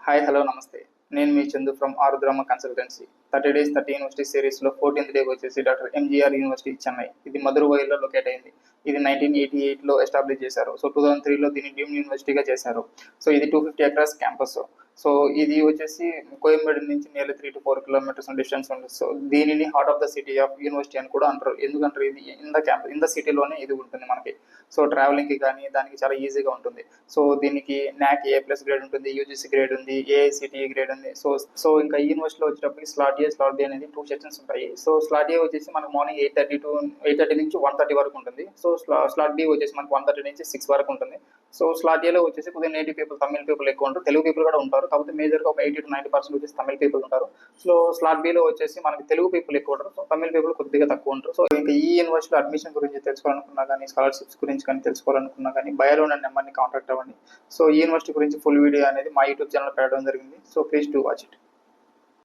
Hi hello నమస్తే. నేను మీ Chandu from Arudrama consultancy. 30 days 30 university సిరీస్లో 14th డే వచ్చేసి డాక్టర్ ఎంజీఆర్ యూనివర్సిటీ చెన్నై. ఇది మధురవాయిలో లొకేట్ అయింది. ఇది 1988లో ఎస్టాబ్లిష్ చేశారు. సో 2003లో దీన్ని డీమ్డ్ యూనివర్సిటీగా చేశారు. సో ఇది 250 ఎకరాస్ క్యాంపస్. సో ఇది వచ్చేసి కోయంబేడు నుంచి నియర్లీ 3 to 4 కిలోమీటర్స్ డిస్టెన్స్ ఉంటుంది. సో దీనిని heart of the city of university అని కూడా అంటారు. ఎందుకంటారు, ఇది ఇన్ ద సిటీలోనే ఇది ఉంటుంది మనకి. సో ట్రావెలింగ్కి కానీ దానికి చాలా ఈజీగా ఉంటుంది. సో దీనికి NAC A+ గ్రేడ్ ఉంటుంది, UGC గ్రేడ్ ఉంది, AICTE గ్రేడ్ ఉంది. సో ఇంకా ఈ యూనివర్సిటీలో వచ్చేటప్పటికి స్లాట్ ఏ స్లాట్ బి అనేది 2 సెక్షన్స్ ఉంటాయి. సో స్లాట్ ఏ వచ్చేసి మనకు మార్నింగ్ 8:30 నుంచి 1:30 వరకు ఉంటుంది. సో స్లాట్ బి వచ్చేసి మనకు 1:30 నుంచి 6 వరకు ఉంటుంది. సో స్లాట్ ఏలో వచ్చేసి కొద్దిగా నేటివ్ పీపుల్, తమిళ పీపుల్ ఎక్కువ ఉంటారు, తెలుగు పీపుల్ కూడా ఉంటారు. కాకపోతే మేజర్గా ఒక 80 to 90% వచ్చేసి తమిళ పీపుల్ ఉంటారు. సో స్లాట్ బిలో వచ్చేసి మనకి తెలుగు పీపుల్ ఎక్కువ ఉంటారు, సో తమిళ పీపుల్ కొద్దిగా తక్కువ ఉంటారు. సో ఇంకా ఈ యూనివర్సిటీలో అడ్మిషన్ గురించి తెలుసుకోవాలనుకున్నా కానీ, స్కాలర్షిప్స్ గురించి కానీ తెలుసుకోవాలనుకున్నా కానీ బయోలో ఉన్న నెంబర్ని కాంటాక్ట్ అవ్వండి. సో ఈ యూనివర్సిటీ గురించి ఫుల్ వీడియో అనేది మా యూట్యూబ్ ఛానల్ పెట్టడం జరిగింది. So please do watch it.